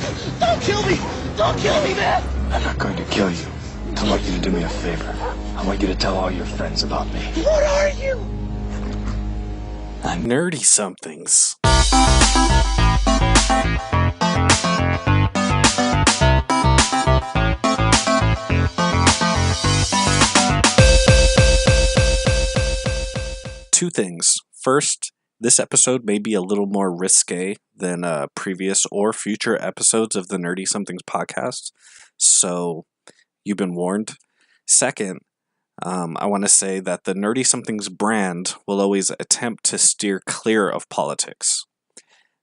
Don't kill me! Don't kill me, man! I'm not going to kill you. I want you to do me a favor. I want you to tell all your friends about me. What are you? I'm Nerdy Somethings. Two things. First, this episode may be a little more risque than previous or future episodes of the Nerdy Somethings podcast, so you've been warned. Second, I want to say that the Nerdy Somethings brand will always attempt to steer clear of politics.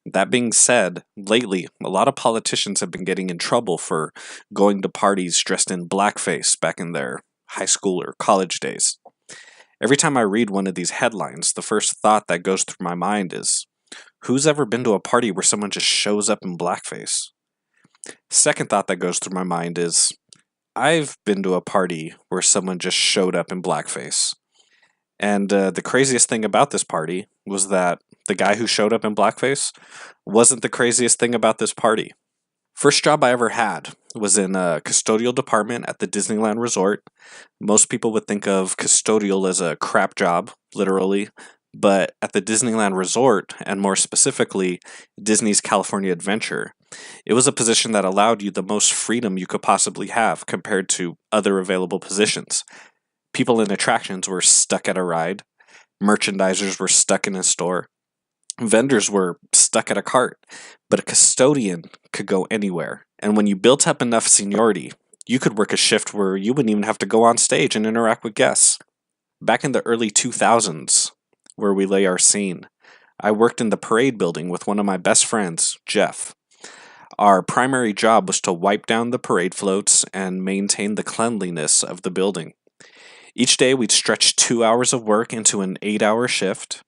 That being said, lately, a lot of politicians have been getting in trouble for going to parties dressed in blackface back in their high school or college days. Every time I read one of these headlines, the first thought that goes through my mind is, who's ever been to a party where someone just shows up in blackface? Second thought that goes through my mind is, I've been to a party where someone just showed up in blackface. And the craziest thing about this party was that the guy who showed up in blackface wasn't the craziest thing about this party. First job I ever had was in a custodial department at the Disneyland Resort. Most people would think of custodial as a crap job, literally, but at the Disneyland Resort, and more specifically, Disney's California Adventure, it was a position that allowed you the most freedom you could possibly have compared to other available positions. People in attractions were stuck at a ride, merchandisers were stuck in a store, vendors were stuck at a cart, but a custodian could go anywhere. And when you built up enough seniority, you could work a shift where you wouldn't even have to go on stage and interact with guests. Back in the early 2000s, where we lay our scene, I worked in the parade building with one of my best friends, Jeff. Our primary job was to wipe down the parade floats and maintain the cleanliness of the building. Each day we'd stretch 2 hours of work into an 8-hour shift.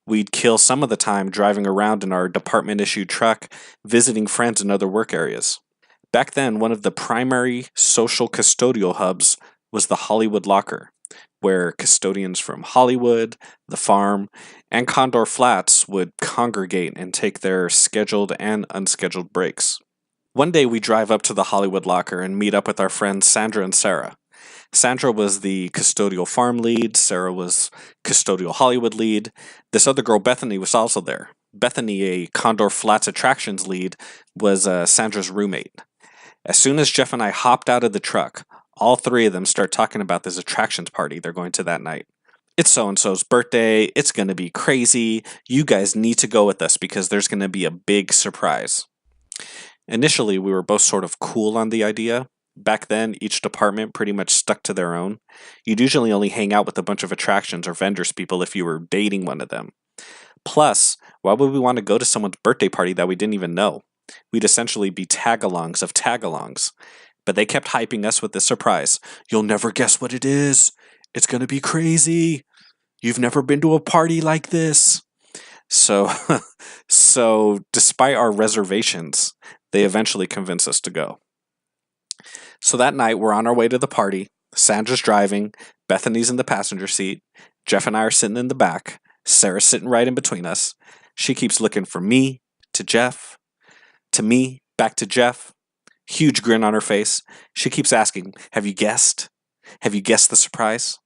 We'd kill some of the time driving around in our department-issued truck, visiting friends in other work areas. Back then, one of the primary social custodial hubs was the Hollywood Locker, where custodians from Hollywood, the Farm, and Condor Flats would congregate and take their scheduled and unscheduled breaks. One day we drive up to the Hollywood Locker and meet up with our friends Sandra and Sarah. Sandra was the custodial farm lead, Sarah was custodial Hollywood lead. This other girl, Bethany, was also there. Bethany, a Condor Flats attractions lead, was Sandra's roommate. As soon as Jeff and I hopped out of the truck, all three of them start talking about this attractions party they're going to that night. It's so-and-so's birthday, it's going to be crazy, you guys need to go with us because there's going to be a big surprise. Initially, we were both sort of cool on the idea. Back then, each department pretty much stuck to their own. You'd usually only hang out with a bunch of attractions or vendors people if you were dating one of them. Plus, why would we want to go to someone's birthday party that we didn't even know? We'd essentially be tag-alongs of tag-alongs. But they kept hyping us with this surprise. You'll never guess what it is. It's going to be crazy. You've never been to a party like this. So despite our reservations, they eventually convinced us to go. So that night, we're on our way to the party. Sandra's driving. Bethany's in the passenger seat. Jeff and I are sitting in the back. Sarah's sitting right in between us. She keeps looking from me to Jeff, to me, back to Jeff. Huge grin on her face. She keeps asking, have you guessed? Have you guessed the surprise?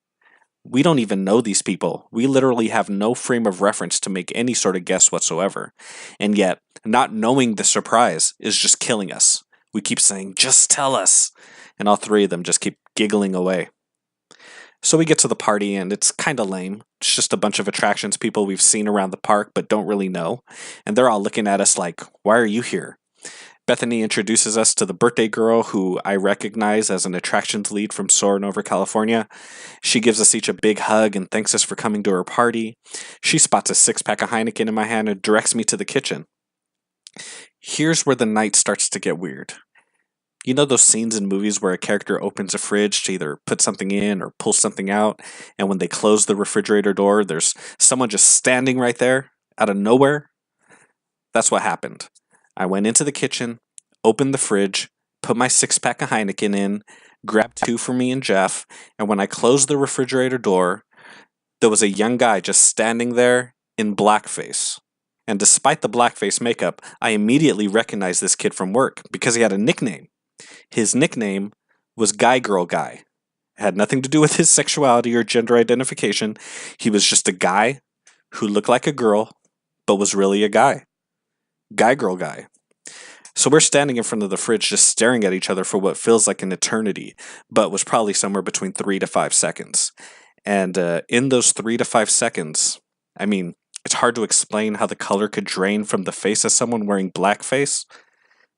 We don't even know these people. We literally have no frame of reference to make any sort of guess whatsoever. And yet, not knowing the surprise is just killing us. We keep saying, just tell us. And all three of them just keep giggling away. So we get to the party and it's kind of lame. It's just a bunch of attractions people we've seen around the park but don't really know. And they're all looking at us like, why are you here? Bethany introduces us to the birthday girl who I recognize as an attractions lead from Soarin' over California. She gives us each a big hug and thanks us for coming to her party. She spots a 6-pack of Heineken in my hand and directs me to the kitchen. Here's where the night starts to get weird. You know those scenes in movies where a character opens a fridge to either put something in or pull something out, and when they close the refrigerator door, there's someone just standing right there, out of nowhere? That's what happened. I went into the kitchen, opened the fridge, put my 6-pack of Heineken in, grabbed 2 for me and Jeff, and when I closed the refrigerator door, there was a young guy just standing there in blackface. And despite the blackface makeup, I immediately recognized this kid from work because he had a nickname. His nickname was Guy Girl Guy. It had nothing to do with his sexuality or gender identification. He was just a guy who looked like a girl, but was really a guy. Guy Girl Guy. So we're standing in front of the fridge just staring at each other for what feels like an eternity, but was probably somewhere between 3 to 5 seconds. And in those 3 to 5 seconds, I mean, it's hard to explain how the color could drain from the face of someone wearing blackface,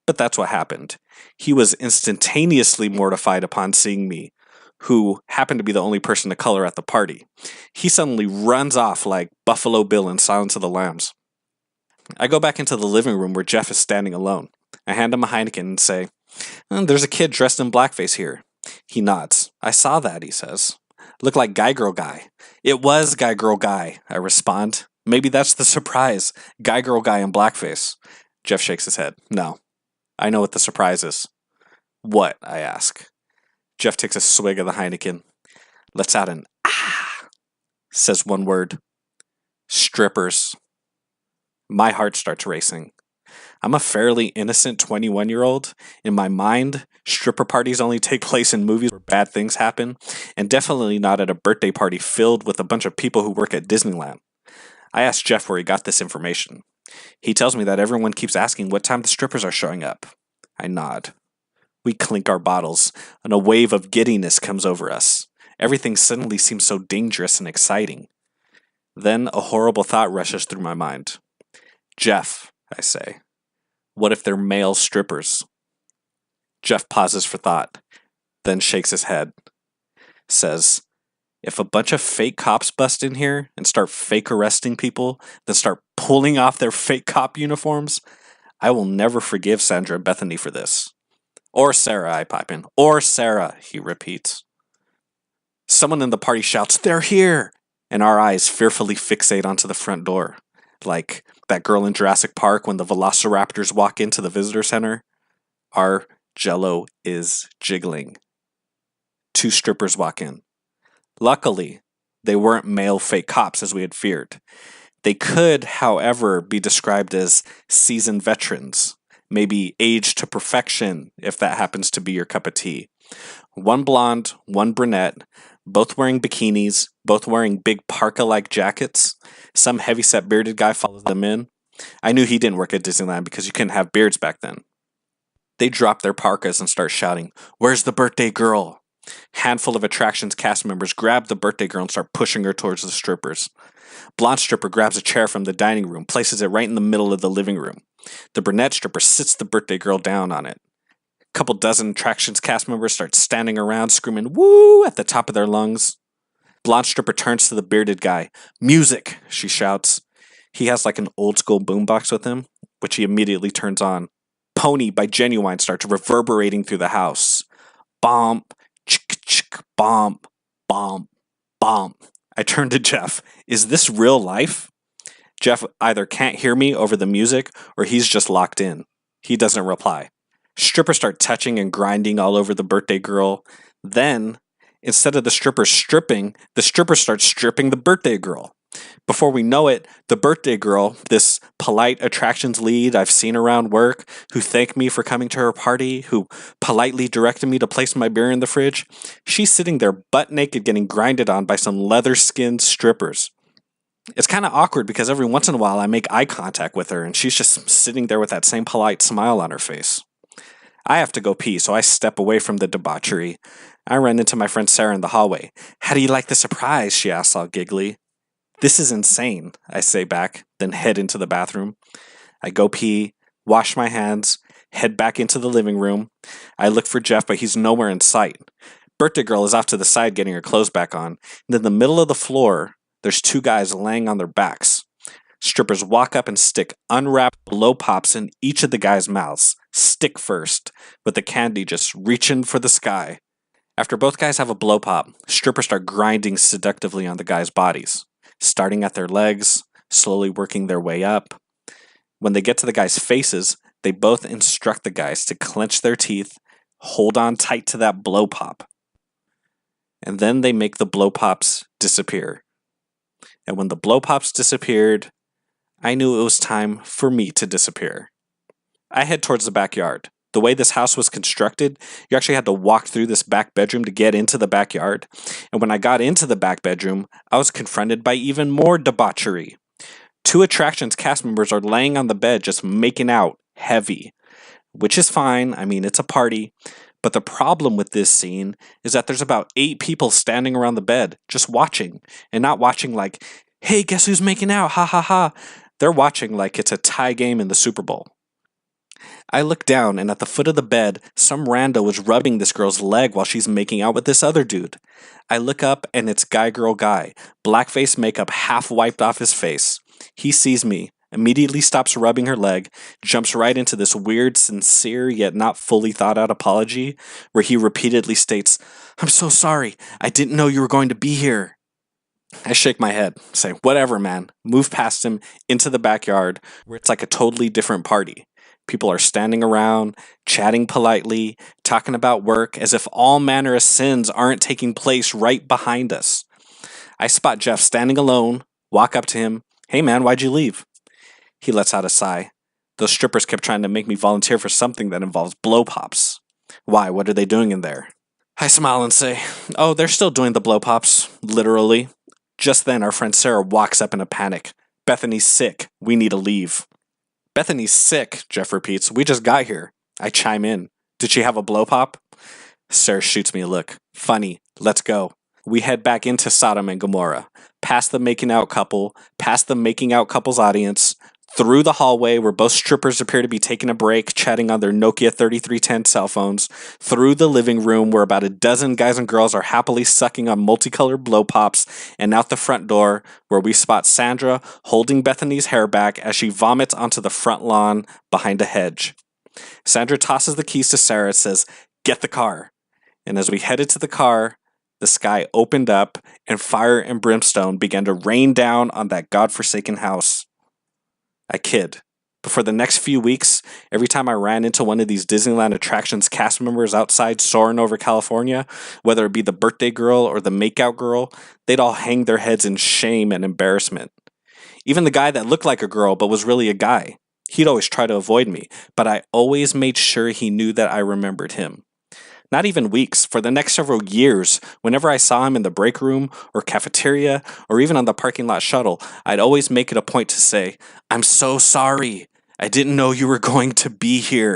but that's what happened. He was instantaneously mortified upon seeing me, who happened to be the only person of color at the party. He suddenly runs off like Buffalo Bill in Silence of the Lambs. I go back into the living room where Jeff is standing alone. I hand him a Heineken and say, "There's a kid dressed in blackface here." He nods. "I saw that," he says. "Looked like Guy Girl Guy." "It was Guy Girl Guy," I respond. "Maybe that's the surprise. Guy Girl Guy in blackface." Jeff shakes his head. "No. I know what the surprise is." "What?" I ask. Jeff takes a swig of the Heineken, lets out an "ah," says one word. "Strippers." My heart starts racing. I'm a fairly innocent 21-year-old. In my mind, stripper parties only take place in movies where bad things happen, and definitely not at a birthday party filled with a bunch of people who work at Disneyland. I ask Jeff where he got this information. He tells me that everyone keeps asking what time the strippers are showing up. I nod. We clink our bottles, and a wave of giddiness comes over us. Everything suddenly seems so dangerous and exciting. Then a horrible thought rushes through my mind. "Jeff," I say, "what if they're male strippers?" Jeff pauses for thought, then shakes his head. Says, "If a bunch of fake cops bust in here and start fake arresting people, then start pulling off their fake cop uniforms, I will never forgive Sandra and Bethany for this." "Or Sarah," I pipe in. "Or Sarah," he repeats. Someone in the party shouts, "They're here!" And our eyes fearfully fixate onto the front door. Like that girl in Jurassic Park when the velociraptors walk into the visitor center. Our jello is jiggling. 2 strippers walk in. Luckily, they weren't male fake cops as we had feared. They could, however, be described as seasoned veterans, maybe aged to perfection if that happens to be your cup of tea. One blonde, one brunette, both wearing bikinis, both wearing big parka-like jackets. Some heavyset bearded guy follows them in. I knew he didn't work at Disneyland because you couldn't have beards back then. They drop their parkas and start shouting, "Where's the birthday girl?" Handful of attractions cast members grab the birthday girl and start pushing her towards the strippers. Blonde stripper grabs a chair from the dining room, places it right in the middle of the living room. The brunette stripper sits the birthday girl down on it. Couple dozen attractions cast members start standing around screaming "woo" at the top of their lungs. Blonde stripper turns to the bearded guy. "Music," she shouts. He has like an old school boombox with him, which he immediately turns on. Pony by Genuine starts reverberating through the house. Bomp, chick chick, bomp, bomp, bomp. I turn to Jeff. "Is this real life?" Jeff either can't hear me over the music or he's just locked in. He doesn't reply. Strippers start touching and grinding all over the birthday girl. Then, instead of the strippers stripping, the strippers start stripping the birthday girl. Before we know it, the birthday girl, this polite attractions lead I've seen around work, who thanked me for coming to her party, who politely directed me to place my beer in the fridge, she's sitting there butt naked getting grinded on by some leather-skinned strippers. It's kind of awkward because every once in a while I make eye contact with her and she's just sitting there with that same polite smile on her face. I have to go pee, so I step away from the debauchery. I run into my friend Sarah in the hallway. "How do you like the surprise?" she asks all giggly. "This is insane," I say back, then head into the bathroom. I go pee, wash my hands, head back into the living room. I look for Jeff, but he's nowhere in sight. Birthday girl is off to the side getting her clothes back on. And in the middle of the floor, there's 2 guys laying on their backs. Strippers walk up and stick unwrapped blow pops in each of the guys' mouths, stick first, with the candy just reaching for the sky. After both guys have a blow pop, strippers start grinding seductively on the guys' bodies, starting at their legs, slowly working their way up. When they get to the guys' faces, they both instruct the guys to clench their teeth, hold on tight to that blow pop. And then they make the blow pops disappear. And when the blow pops disappeared, I knew it was time for me to disappear. I head towards the backyard. The way this house was constructed, you actually had to walk through this back bedroom to get into the backyard. And when I got into the back bedroom, I was confronted by even more debauchery. 2 attractions cast members are laying on the bed just making out heavy, which is fine. I mean, it's a party. But the problem with this scene is that there's about 8 people standing around the bed just watching, and not watching like, hey, guess who's making out? Ha ha ha. They're watching like it's a tie game in the Super Bowl. I look down, and at the foot of the bed, some rando was rubbing this girl's leg while she's making out with this other dude. I look up, and it's guy, girl, guy. Blackface makeup half wiped off his face. He sees me, immediately stops rubbing her leg, jumps right into this weird, sincere, yet not fully thought out apology, where he repeatedly states, "I'm so sorry. I didn't know you were going to be here." I shake my head, say, whatever, man. Move past him into the backyard, where it's like a totally different party. People are standing around, chatting politely, talking about work, as if all manner of sins aren't taking place right behind us. I spot Jeff standing alone, walk up to him. Hey man, why'd you leave? He lets out a sigh. Those strippers kept trying to make me volunteer for something that involves blow pops. Why, what are they doing in there? I smile and say, oh, they're still doing the blow pops, literally. Just then, our friend Sarah walks up in a panic. Bethany's sick. We need to leave. Bethany's sick, Jeff repeats. We just got here. I chime in. Did she have a blow pop? Sarah shoots me a look. Funny. Let's go. We head back into Sodom and Gomorrah, past the making out couple, past the making out couple's audience, through the hallway where both strippers appear to be taking a break, chatting on their Nokia 3310 cell phones, through the living room where about a dozen guys and girls are happily sucking on multicolored blow pops, and out the front door where we spot Sandra holding Bethany's hair back as she vomits onto the front lawn behind a hedge. Sandra tosses the keys to Sarah and says, "Get the car." And as we headed to the car, the sky opened up and fire and brimstone began to rain down on that godforsaken house. I kid. But for the next few weeks, every time I ran into one of these Disneyland attractions cast members outside soaring over California, whether it be the birthday girl or the makeout girl, they'd all hang their heads in shame and embarrassment. Even the guy that looked like a girl but was really a guy, he'd always try to avoid me, but I always made sure he knew that I remembered him. Not even weeks, for the next several years, whenever I saw him in the break room or cafeteria or even on the parking lot shuttle, I'd always make it a point to say, "I'm so sorry. I didn't know you were going to be here."